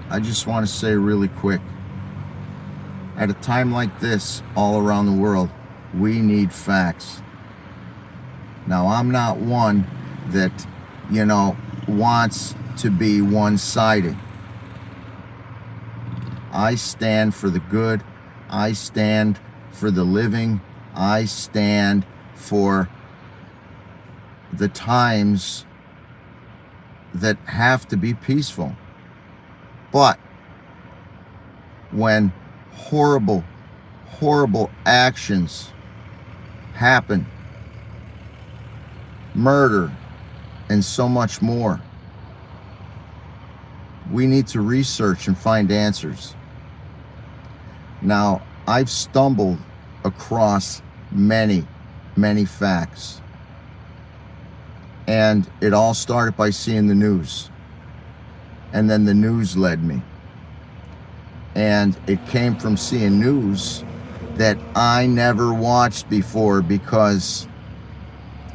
I just want to say really quick, at a time like this, all around the world, we need facts. Now, I'm not one that, wants to be one-sided. I stand for the good. I stand for the living. I stand for the times that have to be peaceful. But when horrible, horrible actions happen, murder, and so much more, we need to research and find answers. Now, I've stumbled across many, many facts. And it all started by seeing the news. And then the news led me. And it came from seeing news that I never watched before because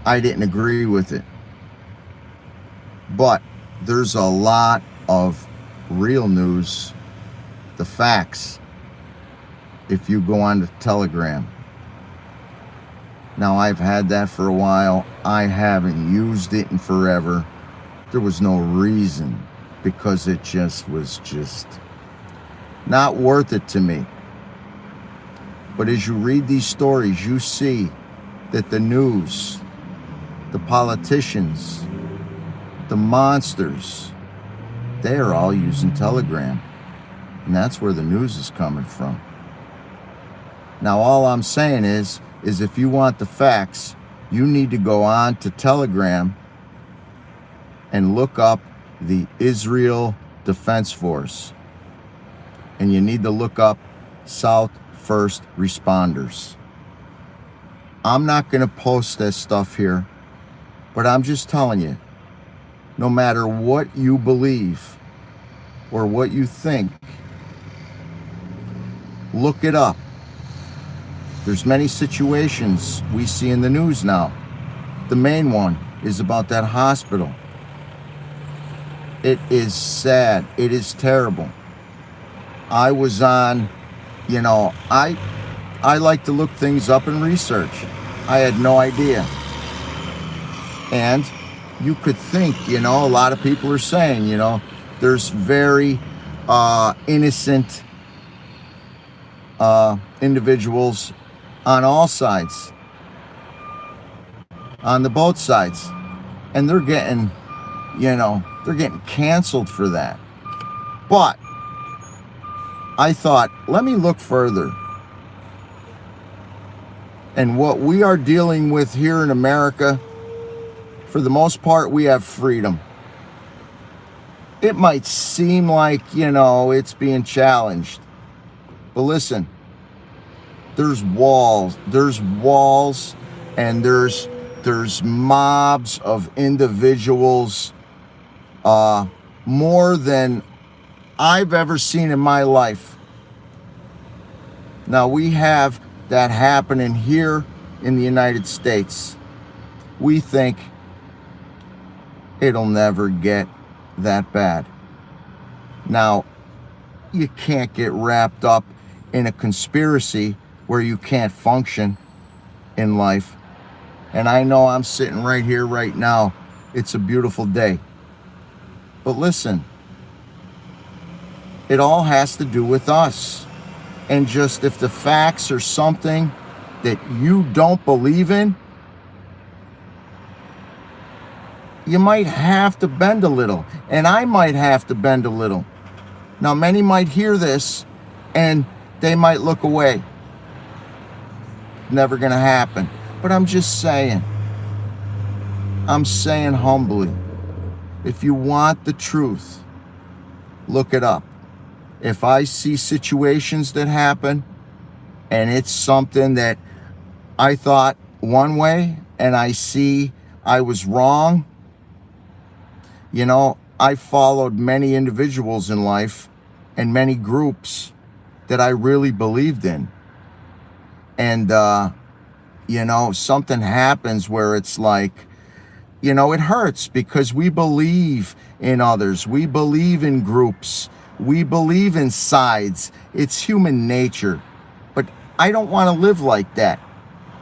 I didn't agree with it. But there's a lot of real news, the facts, if you go on to Telegram. Now, I've had that for a while. I haven't used it in forever. There was no reason, because it was not worth it to me. But as you read these stories, you see that the news, the politicians, the monsters, they are all using Telegram. And that's where the news is coming from. Now, all I'm saying is if you want the facts, you need to go on to Telegram and look up the Israel Defense Force. And you need to look up South First Responders. I'm not going to post this stuff here, but I'm just telling you, no matter what you believe or what you think, look it up. There's many situations we see in the news now. The main one is about that hospital. It is sad. It is terrible. I was on, I like to look things up and research. I had no idea. And you could think, a lot of people are saying, there's very innocent individuals on all sides, on the both sides, and they're getting canceled for that. But I thought, let me look further. And what we are dealing with here in America, for the most part, we have freedom. It might seem like, it's being challenged. But listen, there's walls, and there's mobs of individuals, more than I've ever seen in my life. Now, we have that happening here in the United States. We think it'll never get that bad. Now, you can't get wrapped up in a conspiracy where you can't function in life. And I know I'm sitting right here right now. It's a beautiful day. But listen, it all has to do with us. And just if the facts are something that you don't believe in, you might have to bend a little. And I might have to bend a little. Now, many might hear this and they might look away. Never going to happen. But I'm just saying. I'm saying humbly. If you want the truth, look it up. If I see situations that happen and it's something that I thought one way and I see I was wrong, I followed many individuals in life and many groups that I really believed in. And, something happens where it's like, it hurts because we believe in others. We believe in groups. We believe in sides. It's human nature. But I don't want to live like that.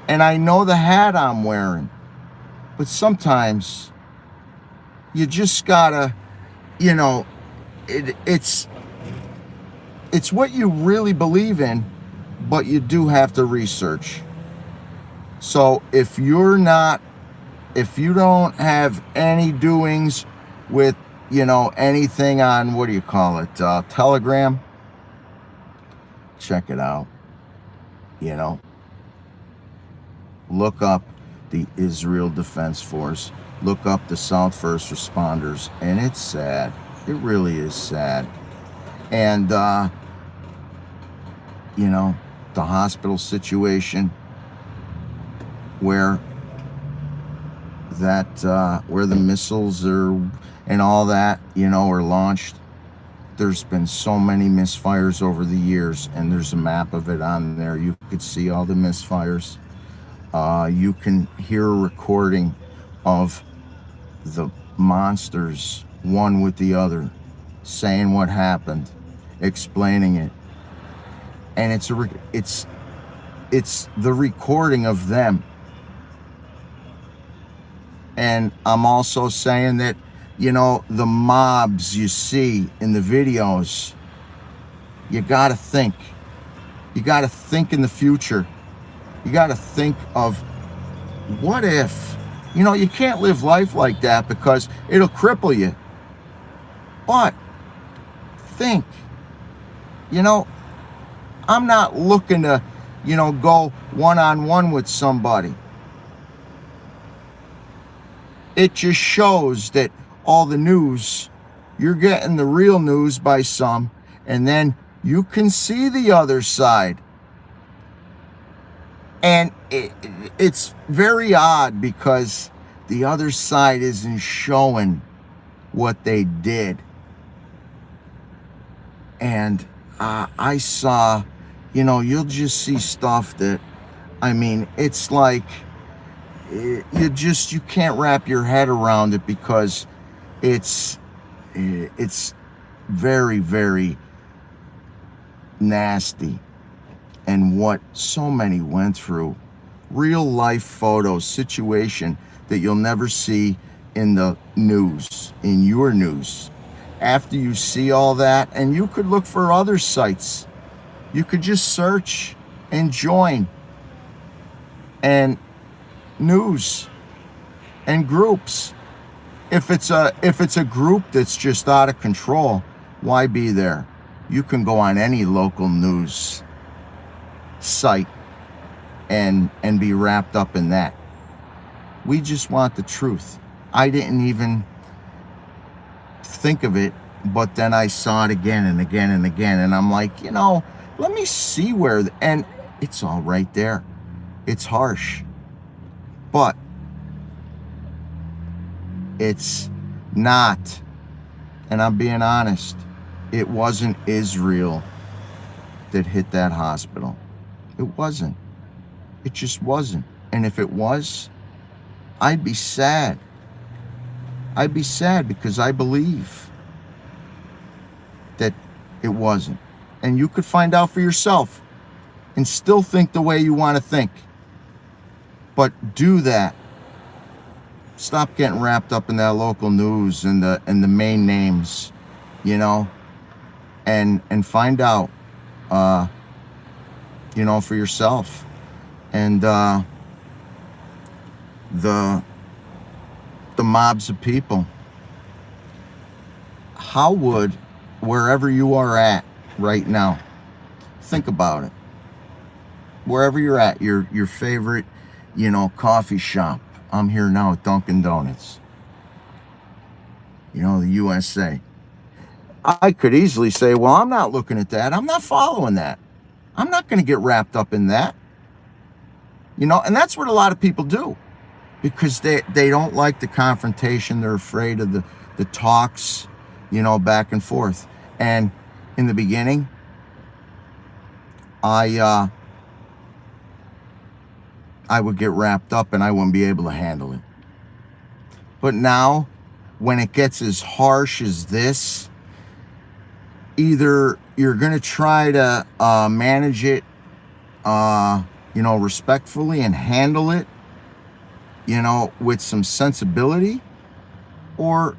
And I know the hat I'm wearing. But sometimes you just gotta, you know, it's what you really believe in, but you do have to research. So if you don't have any doings with, anything on, what do you call it, Telegram, check it out. Look up the Israel Defense Force. Look up the South First Responders. And it's sad. It really is sad. And, the hospital situation where the missiles and all that, are launched. There's been so many misfires over the years, and there's a map of it on there. You could see all the misfires. You can hear a recording of the monsters, one with the other, saying what happened, explaining it. And it's the recording of them. And I'm also saying that, the mobs you see in the videos, you got to think. You got to think in the future. You got to think of, what if? You can't live life like that because it'll cripple you. But think, I'm not looking to, go one-on-one with somebody. It just shows that all the news, you're getting the real news by some, and then you can see the other side. And it's very odd because the other side isn't showing what they did. And I saw, you'll just see stuff that, it's like, you can't wrap your head around it because it's very, very nasty. And what so many went through, real life photos, situation that you'll never see in the news, in your news. After you see all that, and you could look for other sites, you could just search and join, and news and groups. If it's a group that's just out of control, why be there? You can go on any local news site and be wrapped up in that. We just want the truth. I didn't even think of it, but then I saw it again and again and again, and I'm like, let me see and it's all right there. It's harsh, but it's not, and I'm being honest, it wasn't Israel that hit that hospital. It wasn't. It just wasn't. And if it was, I'd be sad. I'd be sad because I believe that it wasn't. And you could find out for yourself and still think the way you want to think. But do that. Stop getting wrapped up in that local news and the main names, and find out, for yourself. And the mobs of people. How would, wherever you are at right now, think about it. Wherever you're at, your favorite, coffee shop. I'm here now at Dunkin' Donuts. The USA. I could easily say, well, I'm not looking at that. I'm not following that. I'm not going to get wrapped up in that. And that's what a lot of people do. Because they don't like the confrontation. They're afraid of the talks, back and forth. And in the beginning, I would get wrapped up and I wouldn't be able to handle it. But now, when it gets as harsh as this, either you're going to try to manage it, respectfully and handle it, with some sensibility, or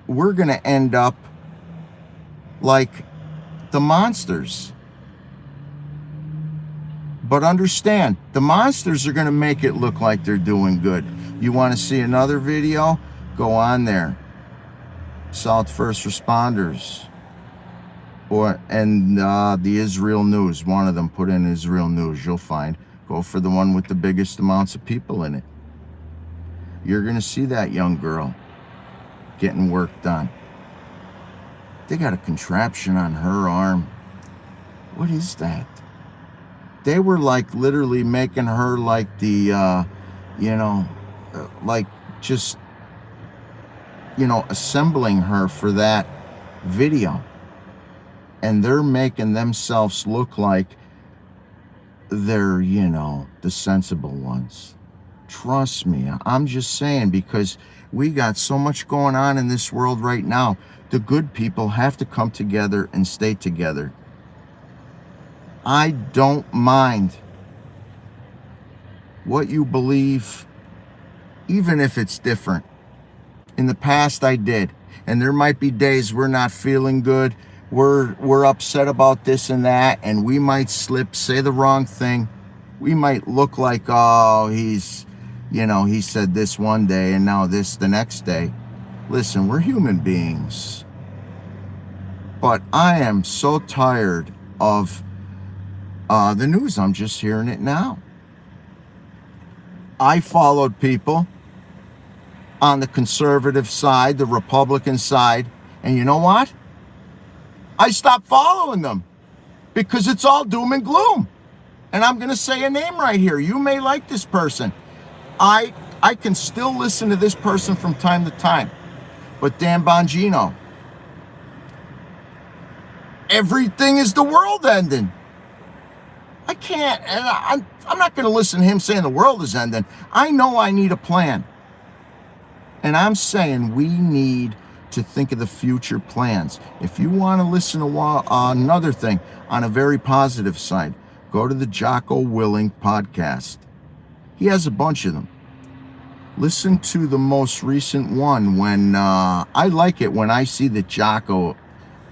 we're going to end up like the monsters. But understand, the monsters are going to make it look like they're doing good. You want to see another video? Go on there. South First Responders. And the Israel News. One of them, put in Israel News. You'll find. Go for the one with the biggest amounts of people in it. You're going to see that young girl getting work done. They got a contraption on her arm. What is that? They were like literally making her like the, like just, assembling her for that video. And they're making themselves look like they're, the sensible ones. Trust me, I'm just saying, because we got so much going on in this world right now. The good people have to come together and stay together. I don't mind what you believe, even if it's different. In the past, I did. And there might be days we're not feeling good. We're upset about this and that, and we might slip, say the wrong thing. We might look like, oh, he said this one day and now this the next day. Listen, we're human beings. But I am so tired of the news. I'm just hearing it now. I followed people on the conservative side, the Republican side, and you know what? I stopped following them because it's all doom and gloom. And I'm going to say a name right here. You may like this person. I can still listen to this person from time to time. But Dan Bongino, everything is the world ending. I can't, and I'm not going to listen to him saying the world is ending. I know I need a plan. And I'm saying we need to think of the future plans. If you want to listen to another thing on a very positive side, go to the Jocko Willing podcast. He has a bunch of them. Listen to the most recent one when I like it when I see that Jocko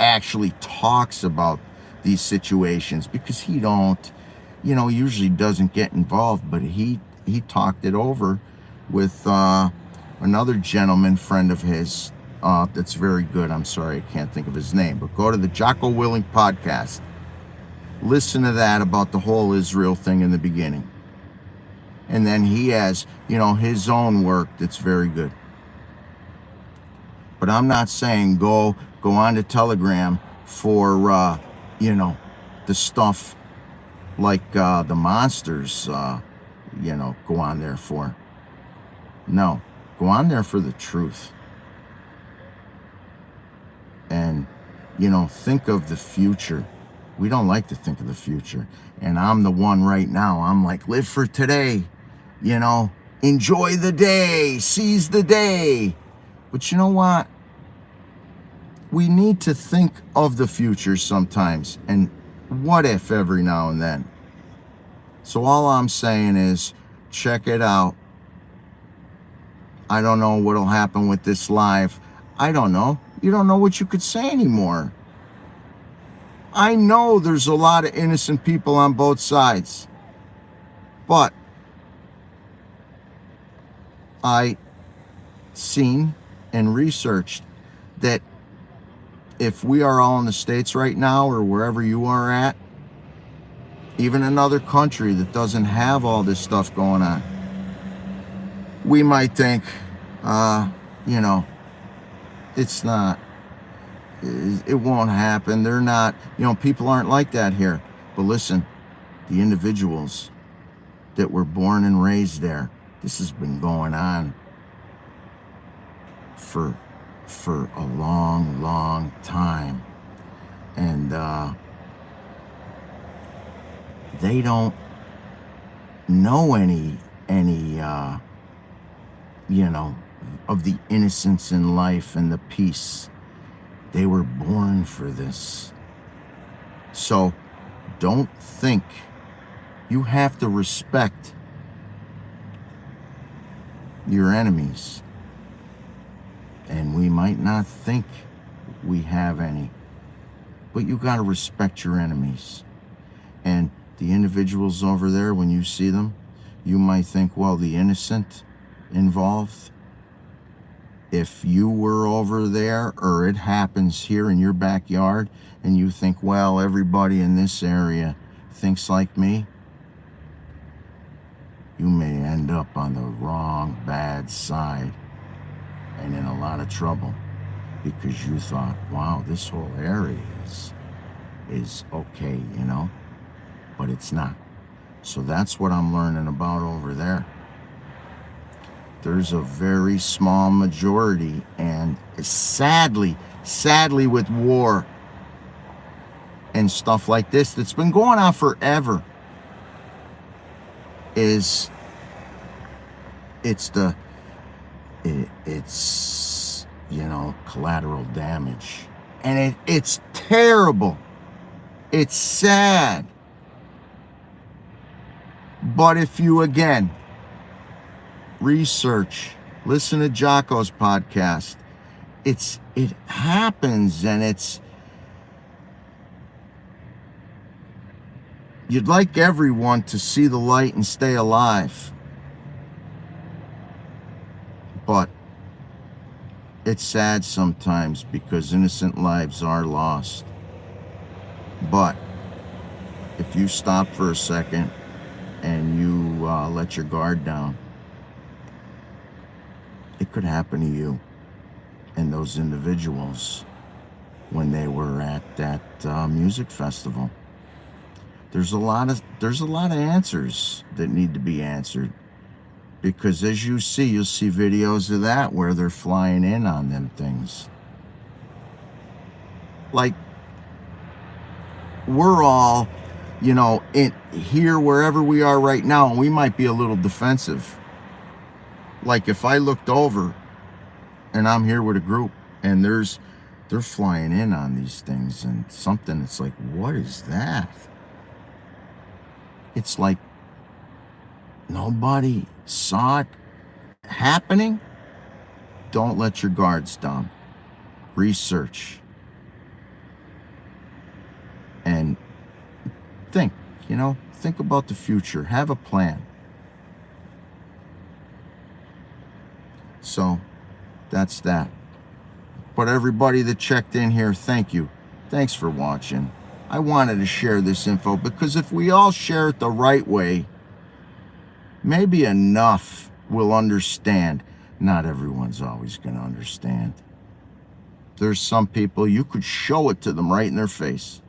actually talks about these situations, because he usually doesn't get involved, but he talked it over with another gentleman friend of his that's very good. I'm sorry, I can't think of his name, but go to the Jocko Willing podcast. Listen to that about the whole Israel thing in the beginning. And then he has, his own work that's very good. But I'm not saying go on to Telegram for, the stuff like the monsters, go on there for. No, go on there for the truth. And, think of the future. We don't like to think of the future. And I'm the one right now. I'm like, live for today. Enjoy the day. Seize the day. But you know what? We need to think of the future sometimes. And what if every now and then. So all I'm saying is, check it out. I don't know what'll happen with this live. I don't know. You don't know what you could say anymore. I know there's a lot of innocent people on both sides. But I seen and researched that if we are all in the States right now, or wherever you are at, even another country that doesn't have all this stuff going on, we might think, it's not, it won't happen. They're not, people aren't like that here. But listen, the individuals that were born and raised there, this has been going on for a long, long time. And they don't know any of the innocence in life and the peace They were born for this. So don't think. You have to respect your enemies. And we might not think we have any, but you got to respect your enemies. And the individuals over there, when you see them, you might think, well, the innocent involved. If you were over there, or it happens here in your backyard, and you think, well, everybody in this area thinks like me, you may end up on the wrong, bad side and in a lot of trouble, because you thought, wow, this whole area is okay, you know, but it's not. So that's what I'm learning about over there. There's a very small majority, and sadly with war and stuff like this that's been going on forever, it's you know, collateral damage, and it's terrible, it's sad. But if you, again, research, listen to Jocko's podcast, it happens, and you'd like everyone to see the light and stay alive. But it's sad sometimes, because innocent lives are lost. But if you stop for a second and you let your guard down, it could happen to you and those individuals when they were at that music festival. There's a lot of answers that need to be answered, because as you'll see videos of that where they're flying in on them things. Like, we're all, you know, in here wherever we are right now, and we might be a little defensive. Like, if I looked over and I'm here with a group and they're flying in on these things, and something that's like, what is that? It's like nobody saw it happening. Don't let your guards down. Research. And think, you know, think about the future. Have a plan. So that's that. But everybody that checked in here, thank you. Thanks for watching. I wanted to share this info, because if we all share it the right way, maybe enough will understand. Not everyone's always going to understand. There's some people, you could show it to them right in their face.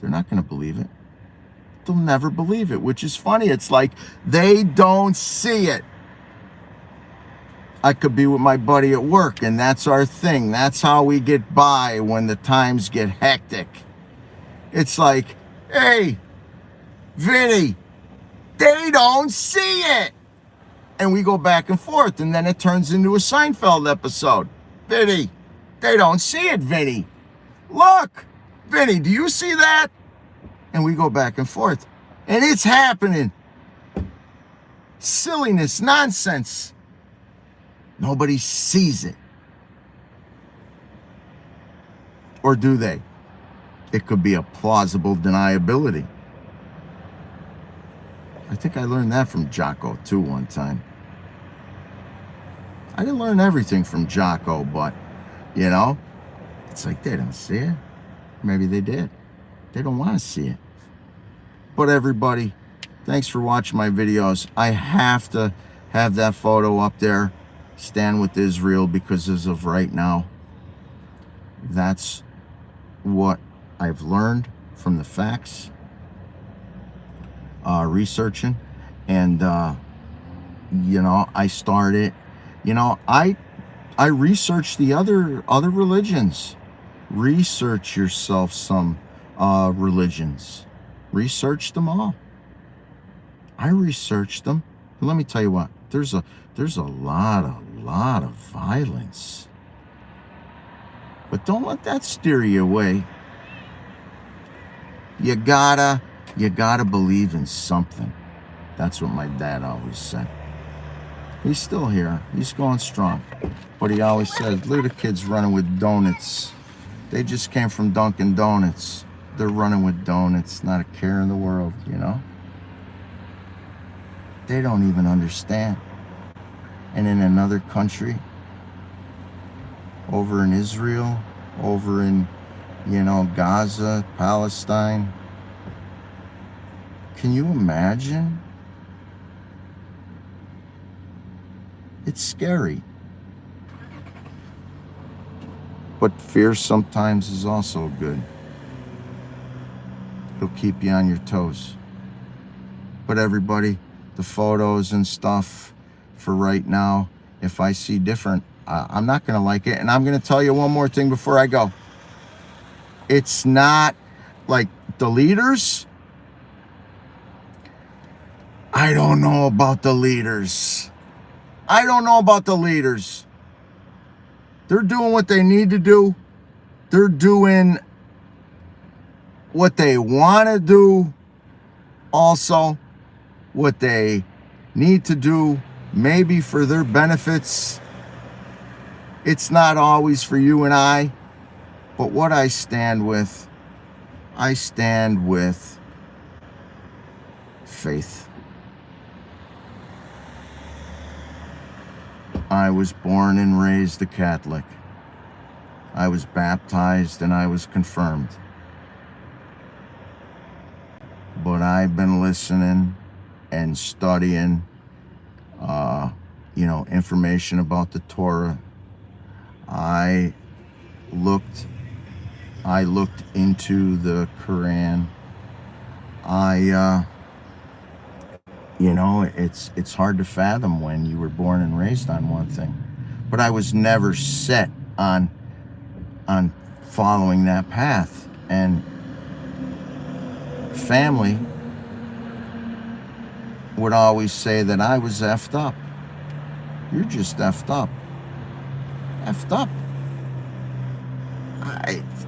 They're not going to believe it. They'll never believe it, which is funny. It's like they don't see it. I could be with my buddy at work, and that's our thing. That's how we get by when the times get hectic. It's like, hey, Vinny, they don't see it. And we go back and forth, and then it turns into a Seinfeld episode. Vinny, they don't see it, Vinny. Look, Vinny, do you see that? And we go back and forth. And it's happening. Silliness, nonsense. Nobody sees it. Or do they? It could be a plausible deniability. I think I learned that from Jocko too one time. I didn't learn everything from Jocko, but, you know, it's like they don't see it. Maybe they did. They don't want to see it. But everybody, thanks for watching my videos. I have to have that photo up there. Stand with Israel, because as of right now, that's what I've learned from the facts, researching, and you know, I started, you know, I researched the other religions. Research yourself some religions. Research them all. I researched them, and let me tell you what, there's a lot of violence But don't let that steer you away. You gotta believe in something. That's what my dad always said. He's still here. He's going strong. But he always says, look at the kids running with donuts. They just came from Dunkin' Donuts. They're running with donuts, not a care in the world, you know? They don't even understand. And in another country, over in Israel, over in, Gaza, Palestine, can you imagine? It's scary. But fear sometimes is also good. It'll keep you on your toes. But everybody, the photos and stuff for right now, if I see different, I'm not going to like it. And I'm going to tell you one more thing before I go. It's not like the leaders. I don't know about the leaders. They're doing what they need to do. They're doing what they want to do. Also, what they need to do, maybe for their benefits. It's not always for you and I. But what I stand with faith. I was born and raised a Catholic. I was baptized and I was confirmed. But I've been listening and studying, information about the Torah. I looked into the Quran. It's hard to fathom when you were born and raised on one thing. But I was never set on following that path. And family would always say that I was effed up. You're just effed up. Effed up.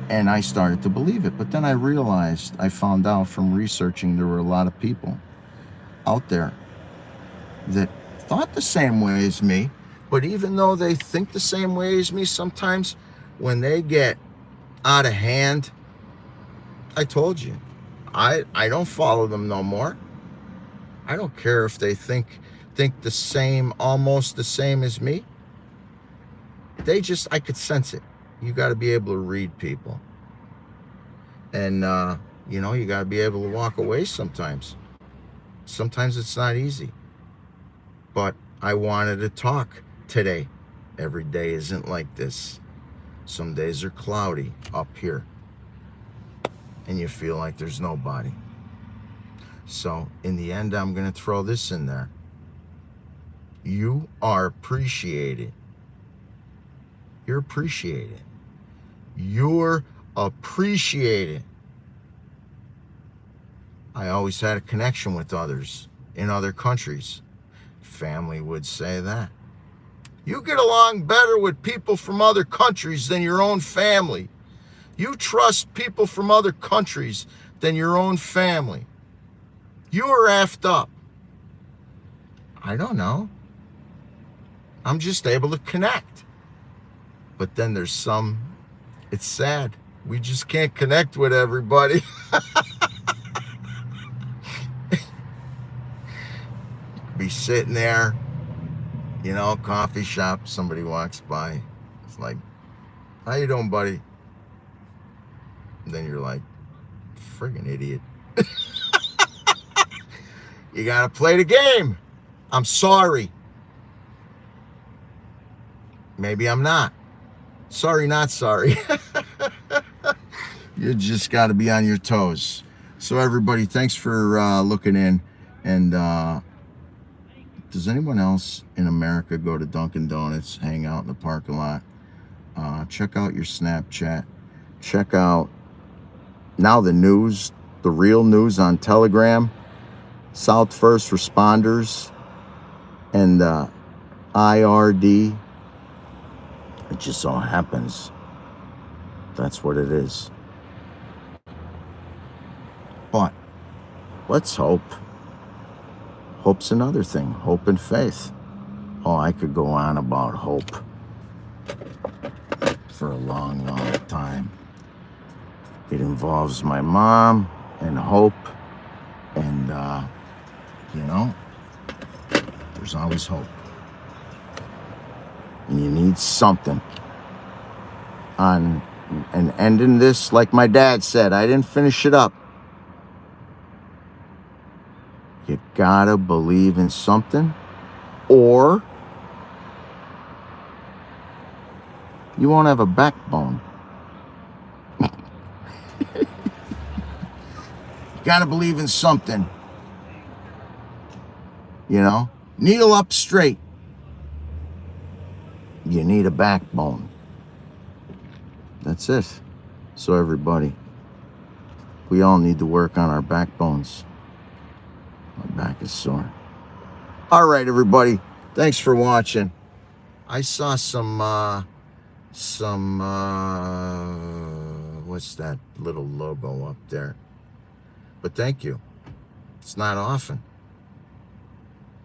And I started to believe it. But then I found out from researching, there were a lot of people out there that thought the same way as me. But even though they think the same way as me, sometimes when they get out of hand, I told you, I don't follow them no more. I don't care if they think the same, almost the same as me. I could sense it. You got to be able to read people. And, you got to be able to walk away sometimes. Sometimes it's not easy. But I wanted to talk today. Every day isn't like this. Some days are cloudy up here. And you feel like there's nobody. So, in the end, I'm going to throw this in there. You are appreciated. You're appreciated. You're appreciated. I always had a connection with others in other countries. Family would say that. You get along better with people from other countries than your own family. You trust people from other countries than your own family. You are effed up. I don't know. I'm just able to connect. But then there's it's sad. We just can't connect with everybody. Be sitting there, coffee shop, somebody walks by. It's like, how you doing, buddy? And then you're like, friggin' idiot. You gotta play the game. I'm sorry. Maybe I'm not. Sorry, not sorry. You just got to be on your toes. So everybody, thanks for looking in. And does anyone else in America go to Dunkin' Donuts, hang out in the parking lot? Check out your Snapchat. Check out now the news, the real news on Telegram. South First Responders and IRD. It just so happens That's what it is. But let's hope. Hope's another thing. Hope and faith. Oh, I could go on about hope for a long, long time. It involves my mom and hope. And, there's always hope. And you need something. And ending this, like my dad said, I didn't finish it up. You gotta believe in something, or you won't have a backbone. You gotta believe in something. Needle up straight. You need a backbone. That's it. So everybody, we all need to work on our backbones. My back is sore. All right, everybody. Thanks for watching. I saw some what's that little logo up there? But thank you. It's not often.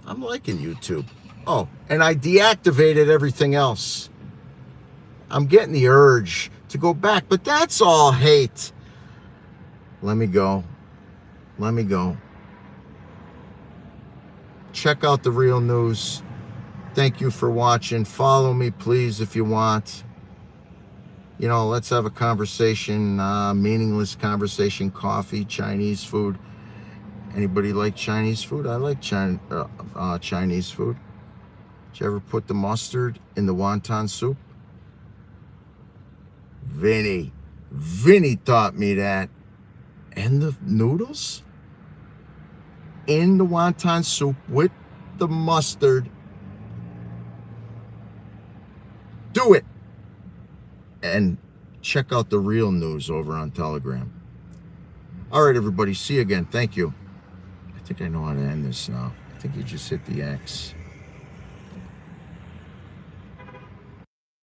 I'm liking YouTube. Oh, and I deactivated everything else. I'm getting the urge to go back, but that's all hate. Let me go. Check out the real news. Thank you for watching. Follow me, please, if you want. Let's have a conversation, meaningless conversation, coffee, Chinese food. Anybody like Chinese food? I like Chinese food. Did you ever put the mustard in the wonton soup? Vinny taught me that. And the noodles in the wonton soup with the mustard. Do it. And check out the real news over on Telegram. All right, everybody. See you again. Thank you. I think I know how to end this now. I think you just hit the X.